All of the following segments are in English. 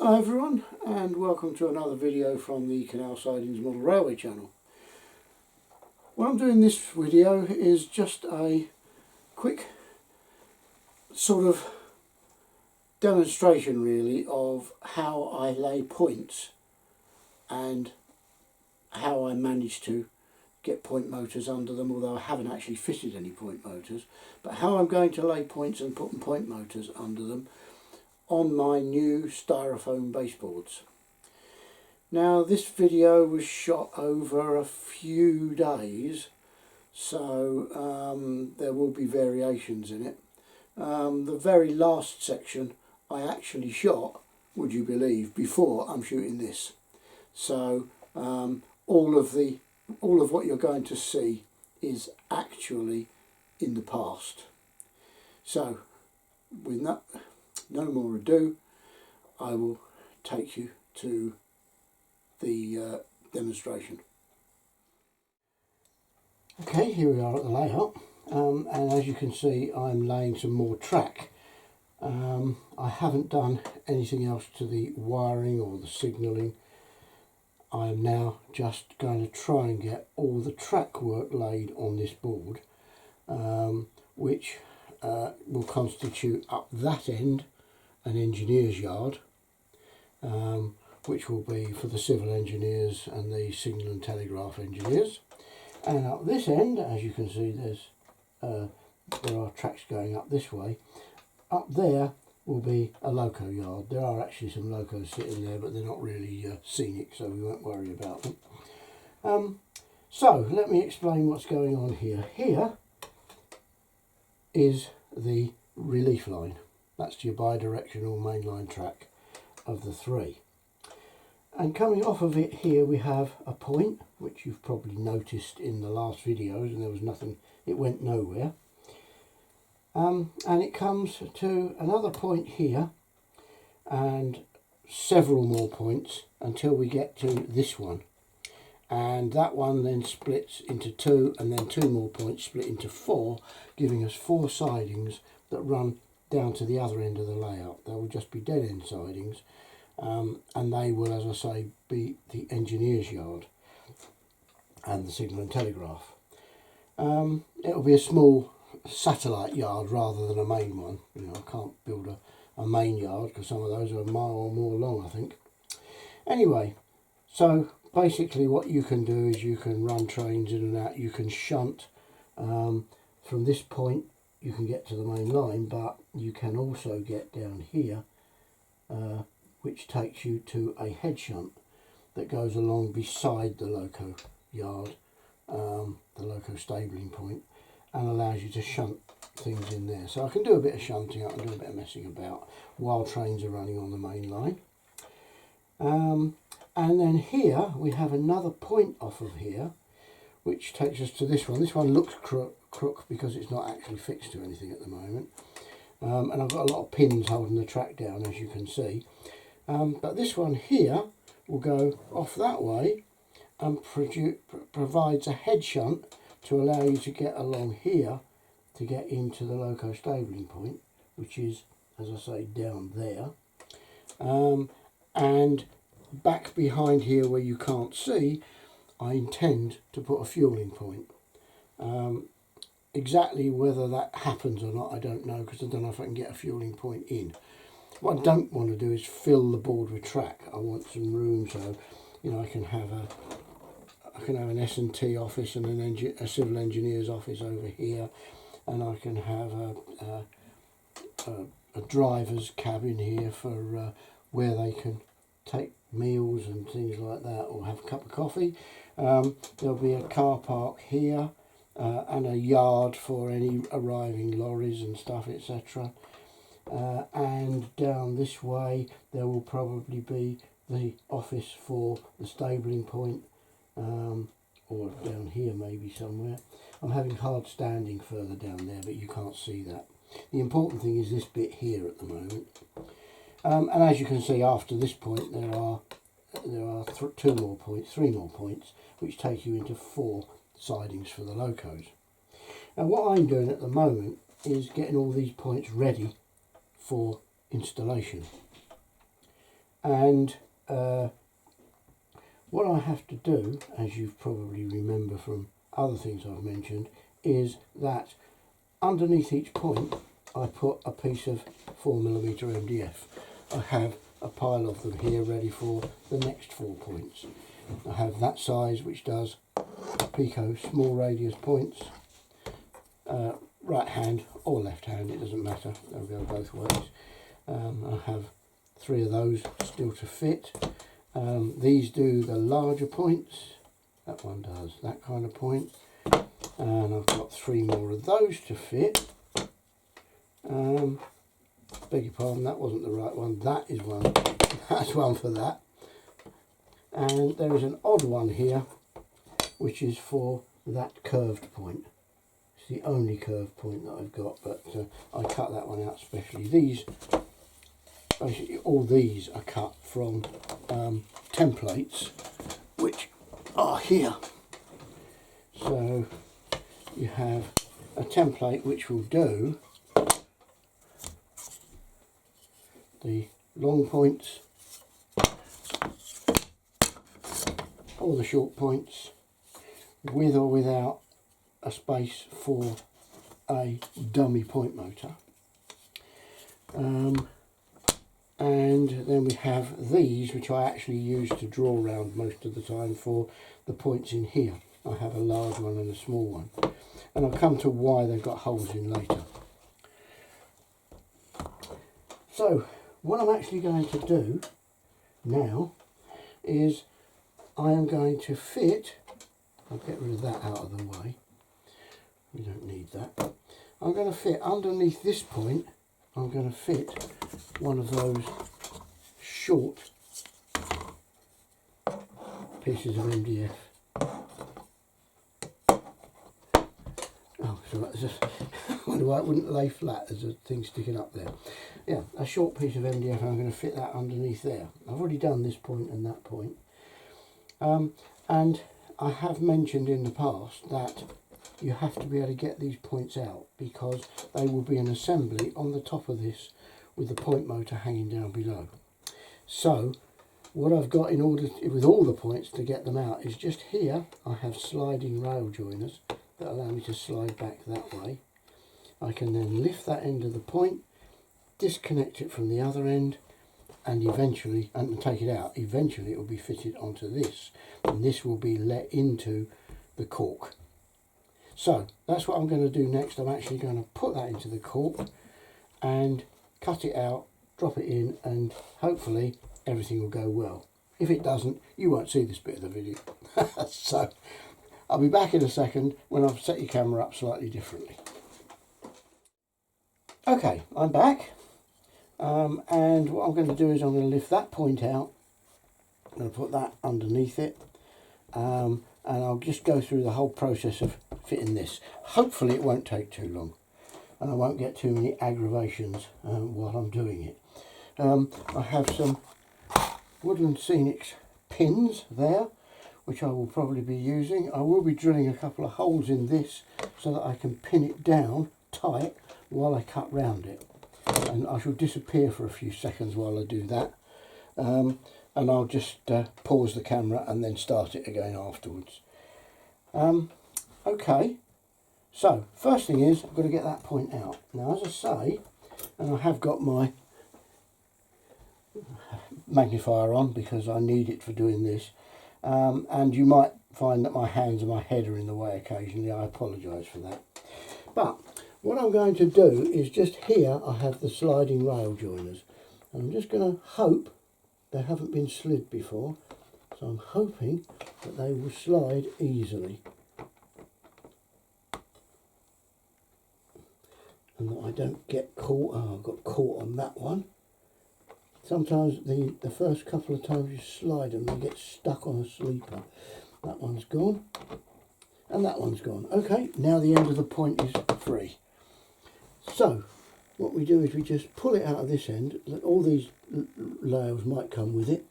Hello everyone, and welcome to another video from the Canal Sidings Model Railway channel. What I'm doing in this video is just a quick sort of demonstration really of how I lay points and how I manage to get point motors under them, although I haven't actually fitted any point motors, but how I'm going to lay points and put point motors under them on my new Styrofoam baseboards. Now this video was shot over a few days, so there will be variations in it. The very last section I actually shot, would you believe, before I'm shooting this. So all of what you're going to see is actually in the past. So with no more ado, I will take you to the demonstration. Okay, here we are at the layout, and as you can see I'm laying some more track. I haven't done anything else to the wiring or the signalling. I am now just going to try and get all the track work laid on this board, which will constitute up that end an engineer's yard, which will be for the civil engineers and the signal and telegraph engineers, and up this end, as you can see, there are tracks going up this way. Up there will be a loco yard. There are actually some locos sitting there, but they're not really scenic, so we won't worry about them. So let me explain what's going on here. Here is the relief line. That's your bi-directional mainline track of the three. And coming off of it here we have a point, which you've probably noticed in the last videos, and there was nothing, it went nowhere. And it comes to another point here and several more points until we get to this one. And that one then splits into two, and then two more points split into four, giving us four sidings that run down to the other end of the layout. They will just be dead end sidings, and they will, as I say, be the engineer's yard and the signal and telegraph. It will be a small satellite yard rather than a main one. You know, I can't build a main yard because some of those are a mile or more long, I think. Anyway, so basically what you can do is you can run trains in and out. You can shunt from this point. You can get to the main line, but you can also get down here, which takes you to a head shunt that goes along beside the loco yard, the loco stabling point, and allows you to shunt things in there. So I can do a bit of shunting, I can do a bit of messing about while trains are running on the main line. And then here we have another point off of here, which takes us to this one. This one looks crook because it's not actually fixed to anything at the moment, and I've got a lot of pins holding the track down, as you can see, but this one here will go off that way and provides a head shunt to allow you to get along here to get into the loco stabling point, which is, as I say, down there, and back behind here where you can't see I intend to put a fueling point. Exactly whether that happens or not I don't know, because I don't know if I can get a fueling point in. What I don't want to do is fill the board with track. I want some room, so you know I can have an S&T office and a civil engineer's office over here, and I can have a driver's cabin here for where they can take meals and things like that, or have a cup of coffee. There'll be a car park here, and a yard for any arriving lorries and stuff, etc. And down this way there will probably be the office for the stabling point, or down here maybe somewhere. I'm having hard standing further down there, but you can't see that. The important thing is this bit here at the moment. And as you can see, after this point there are three more points, which take you into four sidings for the locos. And what I'm doing at the moment is getting all these points ready for installation. And what I have to do, as you probably remember from other things I've mentioned, is that underneath each point I put a piece of 4mm MDF. I have a pile of them here ready for the next 4 points. I have that size which does picot small radius points, right hand or left hand, it doesn't matter, they'll go both ways. I have 3 of those still to fit. These do the larger points, that one does that kind of point, and I've got 3 more of those to fit. Beg your pardon, that wasn't the right one, that is one, that's one for that. And there is an odd one here which is for that curved point. It's the only curved point that I've got, but I cut that one out specially. These, basically all these are cut from templates which are here. So you have a template which will do the long points or the short points, with or without a space for a dummy point motor. And then we have these, which I actually use to draw around most of the time for the points in here. I have a large one and a small one, and I'll come to why they've got holes in later. So what I'm actually going to do now is I am going to fit, I'll get rid of that out of the way, we don't need that. I'm going to fit underneath this point, I'm going to fit one of those short pieces of MDF. Oh, so that's just, I wonder why it wouldn't lay flat, there's a thing sticking up there. Yeah, a short piece of MDF, and I'm going to fit that underneath there. I've already done this point and that point. And I have mentioned in the past that you have to be able to get these points out because they will be an assembly on the top of this with the point motor hanging down below. So what I've got in order to, with all the points to get them out, is just here I have sliding rail joiners that allow me to slide back that way. I can then lift that end of the point, disconnect it from the other end, and eventually, and take it out, eventually it will be fitted onto this, and this will be let into the cork. So that's what I'm going to do next. I'm actually going to put that into the cork and cut it out, drop it in, and hopefully everything will go well. If it doesn't, you won't see this bit of the video. So I'll be back in a second when I've set your camera up slightly differently. Okay, I'm back. And what I'm going to do is I'm going to lift that point out, I'm going to put that underneath it, and I'll just go through the whole process of fitting this. Hopefully it won't take too long and I won't get too many aggravations while I'm doing it. I have some Woodland Scenics pins there which I will probably be using. I will be drilling a couple of holes in this so that I can pin it down tight while I cut round it. And I shall disappear for a few seconds while I do that, and I'll just pause the camera and then start it again afterwards. Okay, so first thing is I've got to get that point out. Now, as I say, and I have got my magnifier on because I need it for doing this, and you might find that my hands and my head are in the way occasionally. I apologise for that. But what I'm going to do is just here I have the sliding rail joiners, and I'm just going to hope they haven't been slid before, so I'm hoping that they will slide easily and that I don't get caught. Oh, I got caught on that one. Sometimes the first couple of times you slide them, they get stuck on a sleeper. That one's gone and that one's gone. Okay, now the end of the point is free. So what we do is we just pull it out of this end. All these layers might come with it.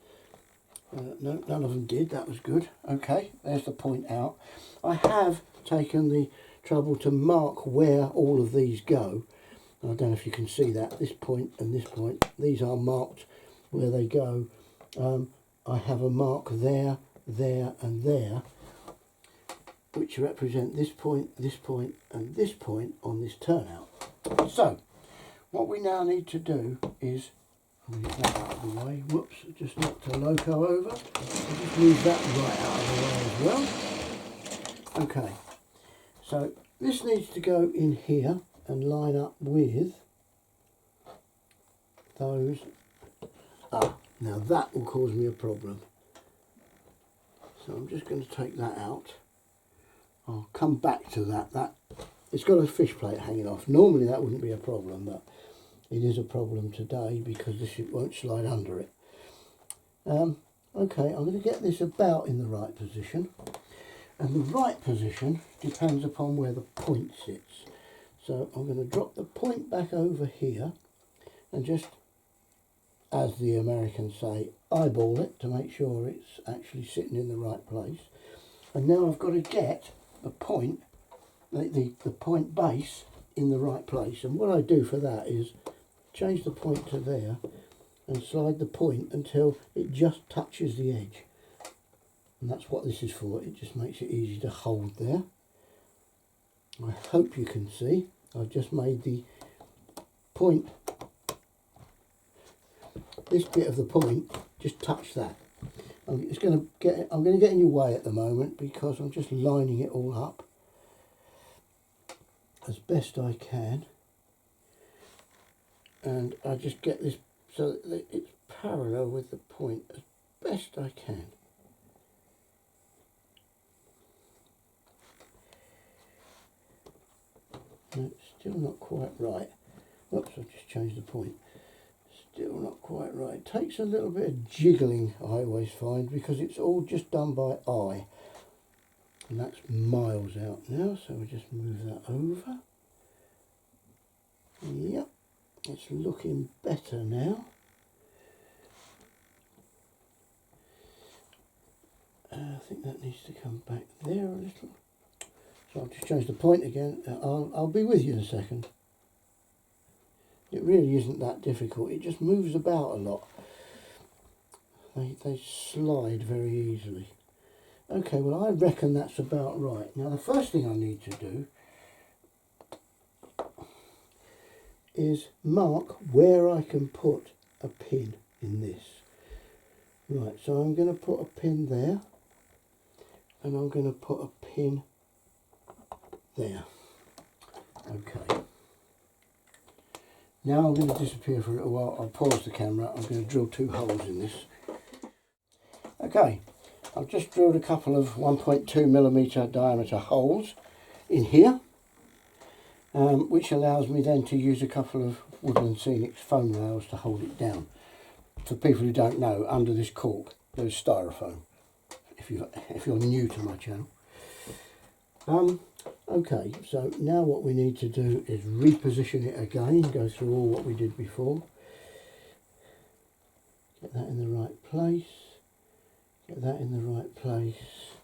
No, none of them did. That was good. Okay, there's the point out. I have taken the trouble to mark where all of these go. I don't know if you can see that. This point and this point, these are marked where they go I have a mark there, there and there, which represent this point and this point on this turnout. So what we now need to do is move that out of the way. Whoops, I just knocked a loco over. I'll just move that right out of the way as well. Okay, so this needs to go in here and line up with those. Now that will cause me a problem. So I'm just going to take that out. I'll come back to that. It's got a fish plate hanging off. Normally that wouldn't be a problem, but it is a problem today because this won't slide under it. Okay, I'm going to get this about in the right position. And the right position depends upon where the point sits. So I'm going to drop the point back over here and just, as the Americans say, eyeball it to make sure it's actually sitting in the right place. And now I've got to get the point, the point base in the right place. And what I do for that is change the point to there and slide the point until it just touches the edge. And that's what this is for. It just makes it easy to hold there. I hope you can see I've just made the point, this bit of the point just touch that. I'm going to get in your way at the moment because I'm just lining it all up as best I can, and I just get this so that it's parallel with the point as best I can. No, it's still not quite right. Oops, I've just changed the point. Still not quite right. It takes a little bit of jiggling, I always find, because it's all just done by eye. And that's miles out now, so we'll just move that over. Yep, it's looking better now. I think that needs to come back there a little. So I'll just change the point again. I'll be with you in a second. It really isn't that difficult. It just moves about a lot. They slide very easily. Okay, well I reckon that's about right. Now the first thing I need to do is mark where I can put a pin in this. Right, so I'm going to put a pin there, and I'm going to put a pin there. Okay. Now I'm going to disappear for a little while. I'll pause the camera. I'm going to drill 2 holes in this. Okay, I've just drilled a couple of 1.2mm diameter holes in here, which allows me then to use a couple of Woodland Scenics foam rails to hold it down. For people who don't know, under this cork there's styrofoam, if you're new to my channel. Okay, so now what we need to do is reposition it again, go through all what we did before. Get that in the right place, get that in the right place,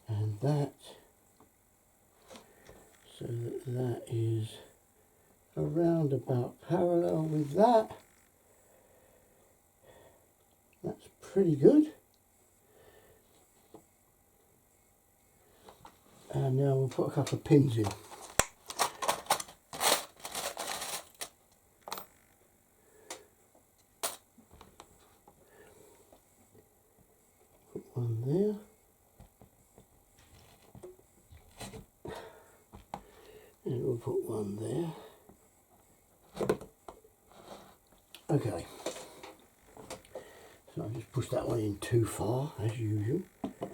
and that, so that is around about parallel with that. That's pretty good. And now we'll put a couple of pins in. Put one there. And we'll put one there. Okay. So I've just pushed that one in too far, as usual.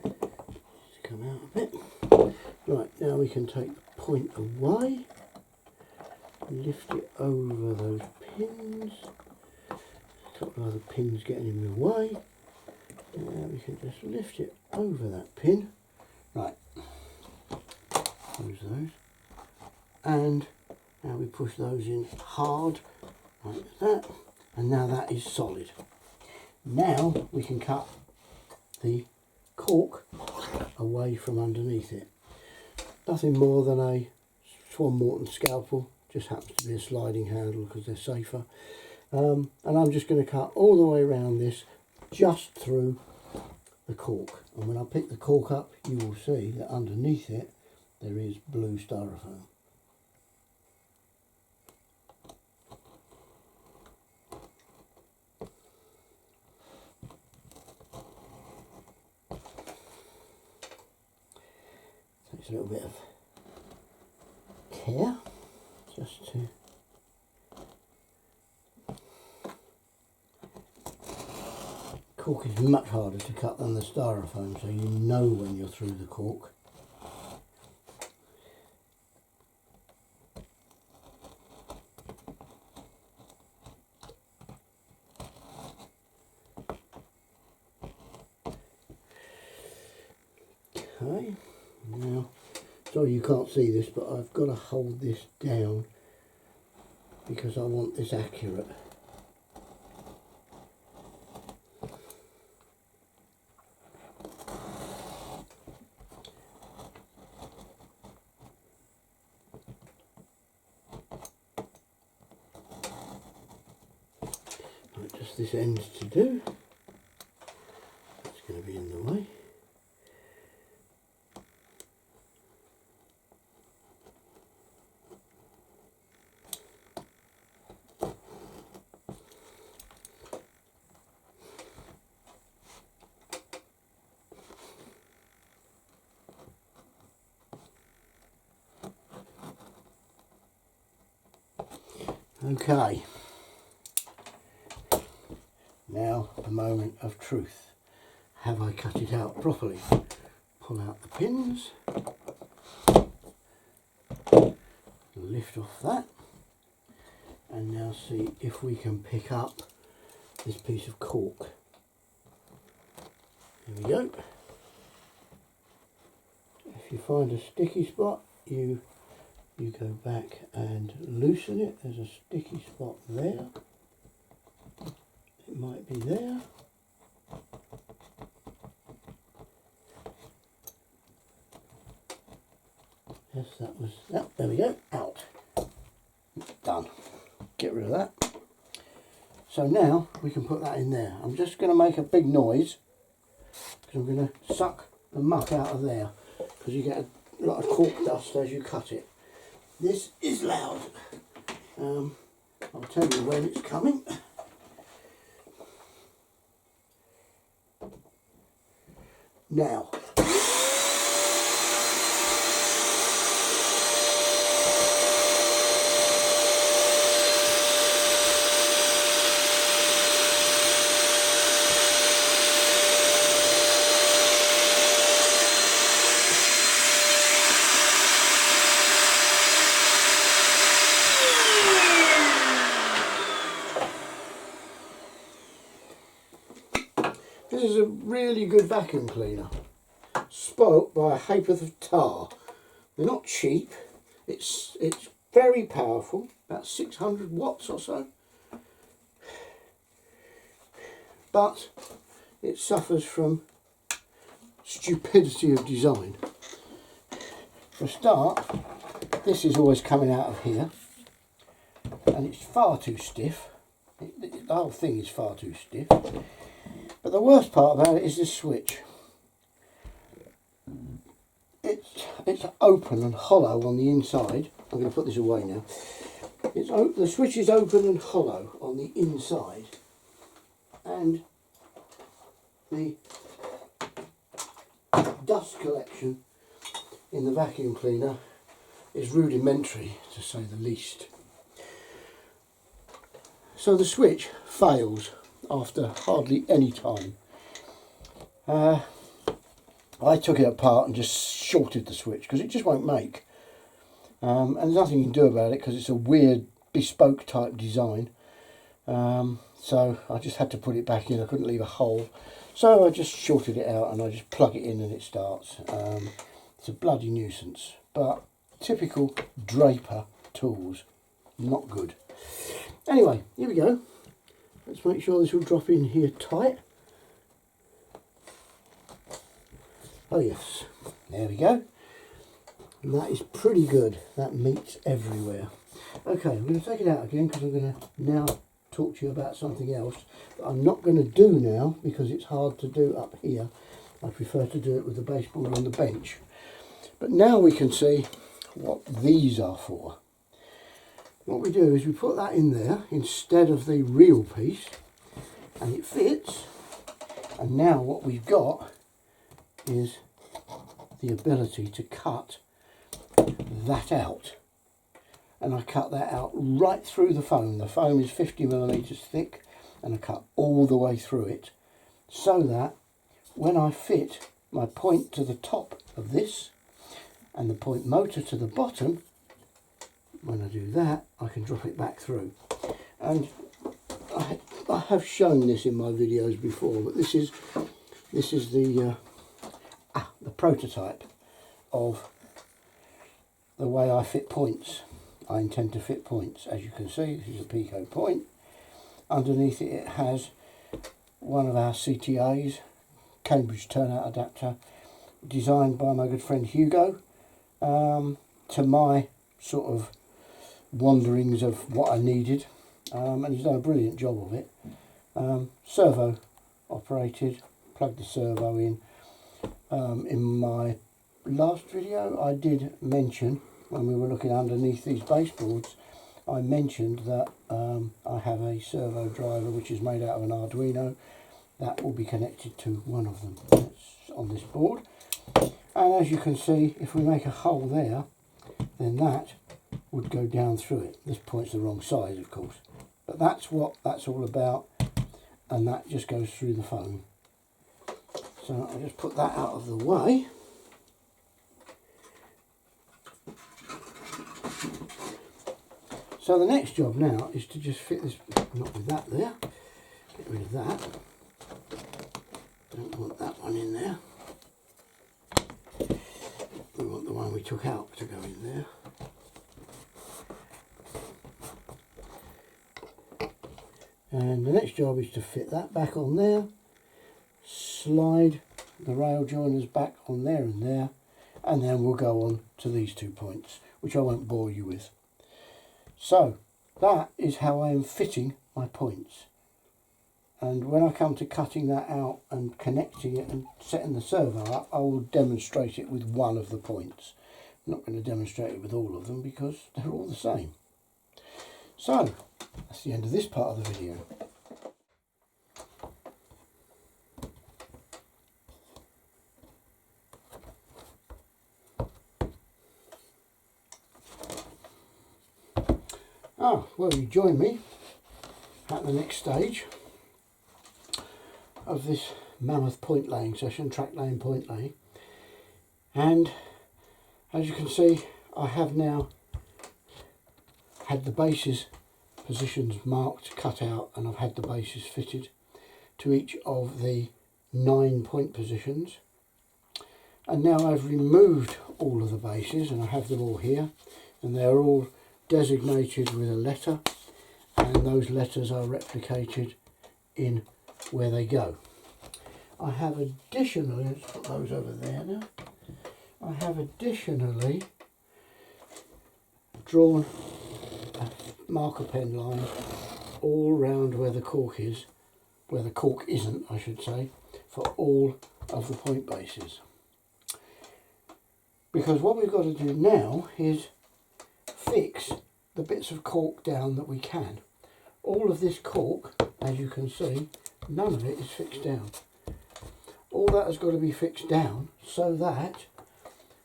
Just come out a bit. Right, now we can take the point away, lift it over those pins, a couple of other pins getting in the way, now we can just lift it over that pin, right, close those, and now we push those in hard, like that, and now that is solid. Now we can cut the cork away from underneath it. Nothing more than a Swan Morton scalpel, just happens to be a sliding handle because they're safer. And I'm just going to cut all the way around this just through the cork, and when I pick the cork up you will see that underneath it there is blue styrofoam. Takes a little bit of care just to cork is much harder to cut than the styrofoam, so you know when you're through the cork. Okay, now, sorry you can't see this, but I've got to hold this down because I want this accurate. Right, just this end to do. That's going to be in the way. Okay, now the moment of truth. Have I cut it out properly? Pull out the pins, lift off that, and now see if we can pick up this piece of cork. There we go. If you find a sticky spot, you go back and loosen it. There's a sticky spot there. It might be there. Yes, that was that. There we go. Out. Done. Get rid of that. So now we can put that in there. I'm just going to make a big noise because I'm going to suck the muck out of there, because you get a lot of cork dust as you cut it. This is loud. I'll tell you when it's coming. Now. This is a really good vacuum cleaner, spoilt by a ha'porth of tar. They're not cheap. It's very powerful, about 600 watts or so, but it suffers from stupidity of design. For a start, this is always coming out of here, and it's far too stiff. The whole thing is far too stiff. But the worst part about it is this switch. It's open and hollow on the inside. I'm going to put this away now. The switch is open and hollow on the inside, and the dust collection in the vacuum cleaner is rudimentary, to say the least. So the switch fails after hardly any time. I took it apart and just shorted the switch because it just won't make. And there's nothing you can do about it because it's a weird bespoke type design. So I just had to put it back in. I couldn't leave a hole. So I just shorted it out and I just plug it in and it starts. It's a bloody nuisance. But typical draper tools. Not good. Anyway, here we go. Let's make sure this will drop in here tight. Oh yes, there we go. And that is pretty good. That meets everywhere. Okay, I'm going to take it out again because I'm going to now talk to you about something else that I'm not going to do now because it's hard to do up here. I prefer to do it with the baseboard on the bench. But now we can see what these are for. What we do is we put that in there instead of the real piece, and it fits. And now what we've got is the ability to cut that out. And I cut that out right through the foam. The foam is 50mm thick, and I cut all the way through it, so that when I fit my point to the top of this and the point motor to the bottom, when I do that, I can drop it back through. And I have shown this in my videos before, but this is the prototype of the way I fit points. I intend to fit points. As you can see, this is a Pico point. Underneath it, it has one of our CTAs, Cambridge turnout adapter, designed by my good friend Hugo, to my sort of wanderings of what I needed, and he's done a brilliant job of it. Servo operated, plugged the servo in. In my last video I did mention, when we were looking underneath these baseboards, I mentioned that I have a servo driver which is made out of an Arduino that will be connected to one of them. It's on this board, and as you can see, if we make a hole there, then that would go down through it. This point's the wrong size, of course, but that's what that's all about, and that just goes through the foam. So I'll just put that out of the way. So the next job now is to just fit this, not with that there, get rid of that. Don't want that one in there. We want the one we took out to go in there. And the next job is to fit that back on there, slide the rail joiners back on there, and then we'll go on to these 2 points, which I won't bore you with. So that is how I am fitting my points. And when I come to cutting that out and connecting it and setting the servo up, I will demonstrate it with one of the points. I'm not going to demonstrate it with all of them because they're all the same. So that's the end of this part of the video. Well, you join me at the next stage of this mammoth point laying session, track laying, point laying. And as you can see, I have now had the bases positions marked, cut out, and I've had the bases fitted to each of the 9 point positions. And now I've removed all of the bases, and I have them all here, and they're all designated with a letter, and those letters are replicated in where they go. I have additionally, let's put those over there now, I have additionally drawn a marker pen line all round where the cork is, where the cork isn't I should say, for all of the point bases. Because what we've got to do now is fix the bits of cork down that we can. All of this cork, as you can see, none of it is fixed down. All that has got to be fixed down so that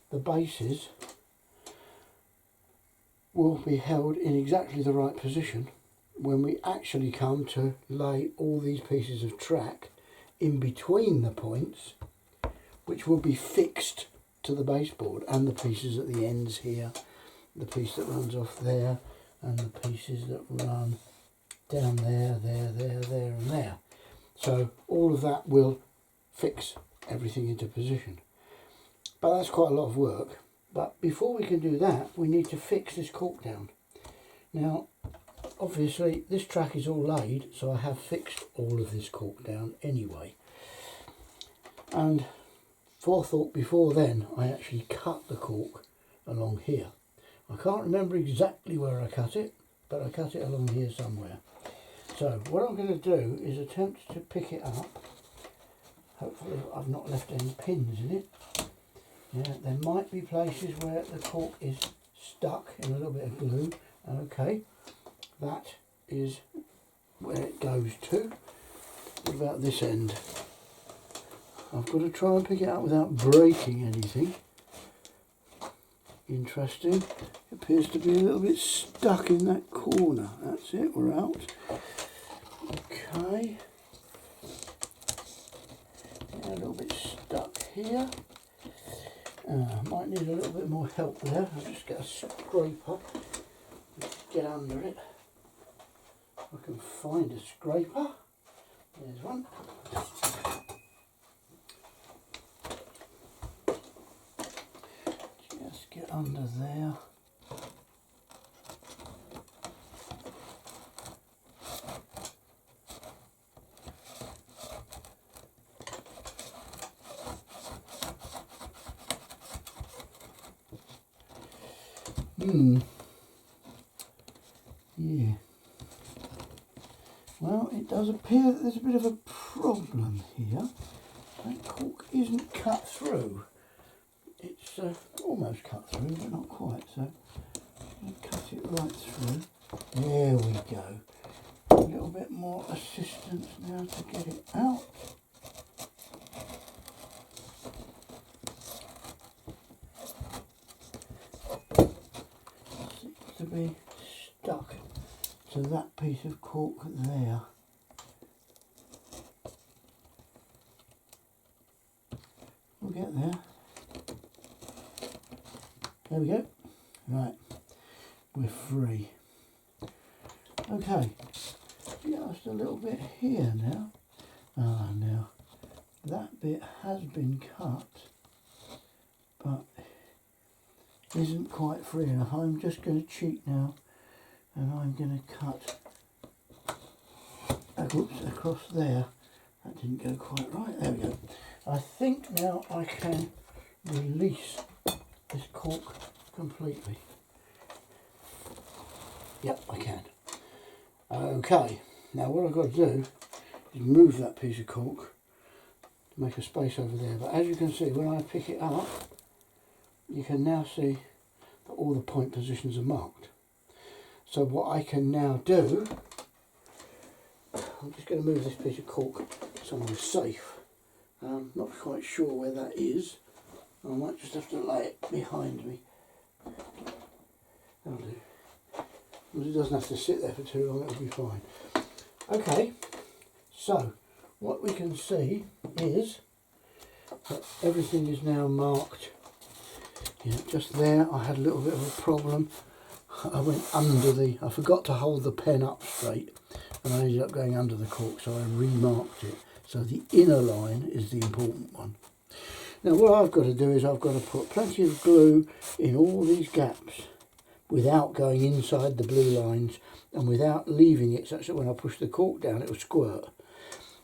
the bases will be held in exactly the right position when we actually come to lay all these pieces of track in between the points, which will be fixed to the baseboard, and the pieces at the ends here, the piece that runs off there, and the pieces that run down there, there and there. So all of that will fix everything into position. But that's quite a lot of work. But before we can do that, we need to fix this cork down. Now obviously this track is all laid, so I have fixed all of this cork down anyway. And forethought before then, I actually cut the cork along here. I can't remember exactly where I cut it, but I cut it along here somewhere. So what I'm going to do is attempt to pick it up. Hopefully I've not left any pins in it. Yeah, there might be places where the cork is stuck in a little bit of glue. Okay, that is where it goes to. What about this end? I've got to try and pick it up without breaking anything. Interesting. It appears to be a little bit stuck in that corner. That's it, we're out. Okay. Yeah, a little bit stuck here. Might need a little bit more help there. I'll just get a scraper. Get under it. I can find a scraper. There's one. Just get under there. Yeah. Well, it does appear that there's a bit of a problem here. That cork isn't cut through. It's almost cut through, but not quite. So I'll cut it right through. There we go. A little bit more assistance now to get it out. Seems to be stuck to that piece of cork there. We'll get there. There we go. Right, we're free. Okay, just a little bit here now. Now that bit has been cut, but isn't quite free enough. I'm just going to cheat now, and I'm going to cut across there. That didn't go quite right. There we go. I think now I can release this cork completely. Yep, I can. Okay, now what I've got to do is move that piece of cork to make a space over there. But as you can see, when I pick it up, you can now see that all the point positions are marked. So what I can now do, I'm just going to move this piece of cork somewhere safe. I'm not quite sure where that is. I might just have to lay it behind me. That'll do. It doesn't have to sit there for too long, it'll be fine. Okay, so what we can see is that everything is now marked. Just there I had a little bit of a problem. I went under I forgot to hold the pen up straight, and I ended up going under the cork, so I remarked it. So the inner line is the important one. Now what I've got to do is I've got to put plenty of glue in all these gaps without going inside the blue lines and without leaving it such that when I push the cork down it will squirt.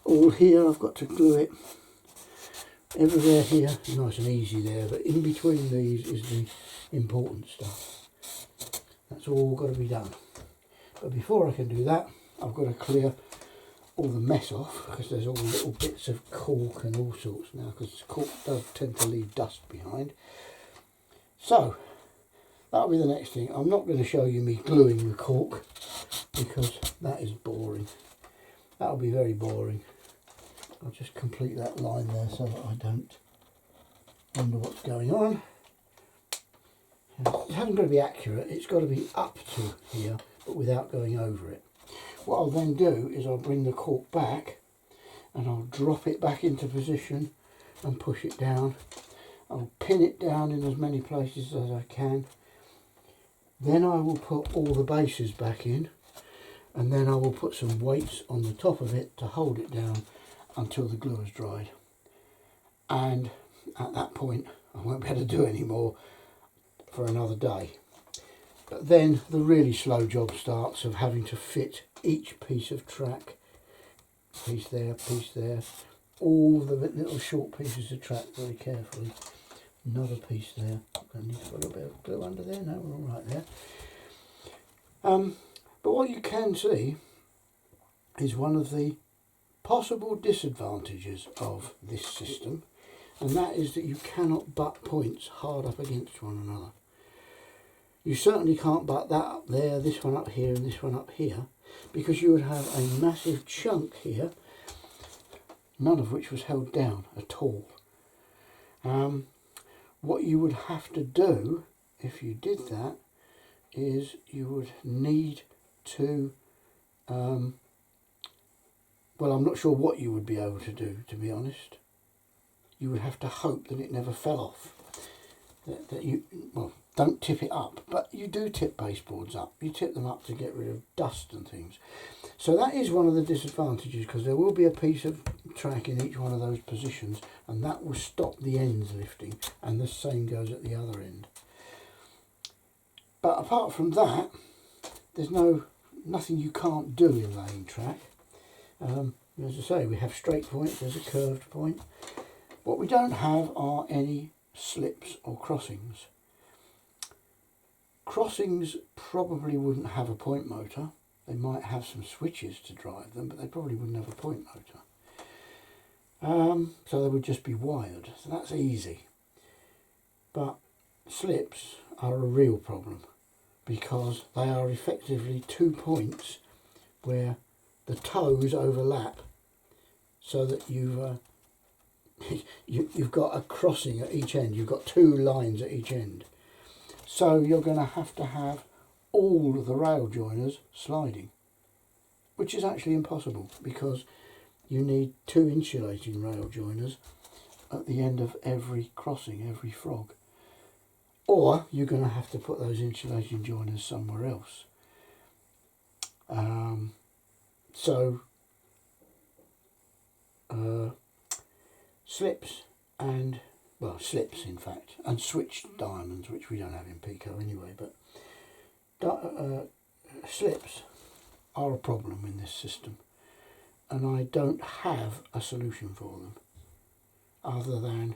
All here I've got to glue it everywhere here, nice and easy there, but in between these is the important stuff. That's all got to be done. But before I can do that, I've got to clear all the mess off, because there's all little bits of cork and all sorts now, because cork does tend to leave dust behind. So that'll be the next thing. I'm not going to show you me gluing the cork because that is boring. That'll be very boring. I'll just complete that line there so that I don't wonder what's going on. It hasn't got to be accurate, it's got to be up to here but without going over it. What I'll then do is I'll bring the cork back and I'll drop it back into position and push it down. I'll pin it down in as many places as I can. Then I will put all the bases back in, and then I will put some weights on the top of it to hold it down until the glue has dried. And at that point I won't be able to do any more for another day. But then the really slow job starts of having to fit each piece of track, piece there, all the little short pieces of track very carefully. Another piece there. I need to put a bit of glue under there. No, we're all right there. But what you can see is one of the possible disadvantages of this system, and that is that you cannot butt points hard up against one another. You certainly can't butt that up there, this one up here and this one up here, because you would have a massive chunk here, none of which was held down at all. What you would have to do if you did that is you would need to, well, I'm not sure what you would be able to do, to be honest. You would have to hope that it never fell off. That you, well, don't tip it up, but you do tip baseboards up. You tip them up to get rid of dust and things. So that is one of the disadvantages, because there will be a piece of track in each one of those positions, and that will stop the ends lifting, and the same goes at the other end. But apart from that, there's nothing you can't do in laying track. As I say, we have straight points, there's a curved point. What we don't have are any slips or crossings. Crossings probably wouldn't have a point motor. They might have some switches to drive them, but they probably wouldn't have a point motor. So they would just be wired, so that's easy. But slips are a real problem, because they are effectively 2 points where the toes overlap, so that you've got a crossing at each end. You've got 2 lines at each end. So you're going to have all of the rail joiners sliding, which is actually impossible, because you need 2 insulating rail joiners at the end of every crossing, every frog. Or you're going to have to put those insulating joiners somewhere else. Slips and, well, slips in fact, and switched diamonds, which we don't have in Pico anyway, but slips are a problem in this system, and I don't have a solution for them other than,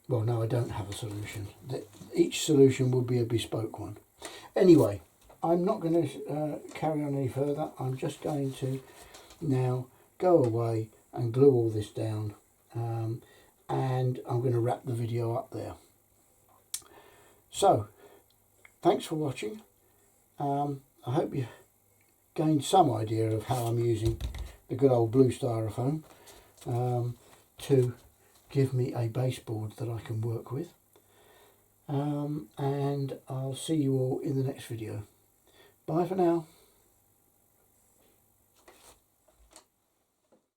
well, no, I don't have a solution. Each solution will be a bespoke one. Anyway, I'm not going to carry on any further. I'm just going to now go away and glue all this down, and I'm going to wrap the video up there. So, thanks for watching. I hope you gained some idea of how I'm using the good old blue styrofoam to give me a baseboard that I can work with. And I'll see you all in the next video. Bye for now.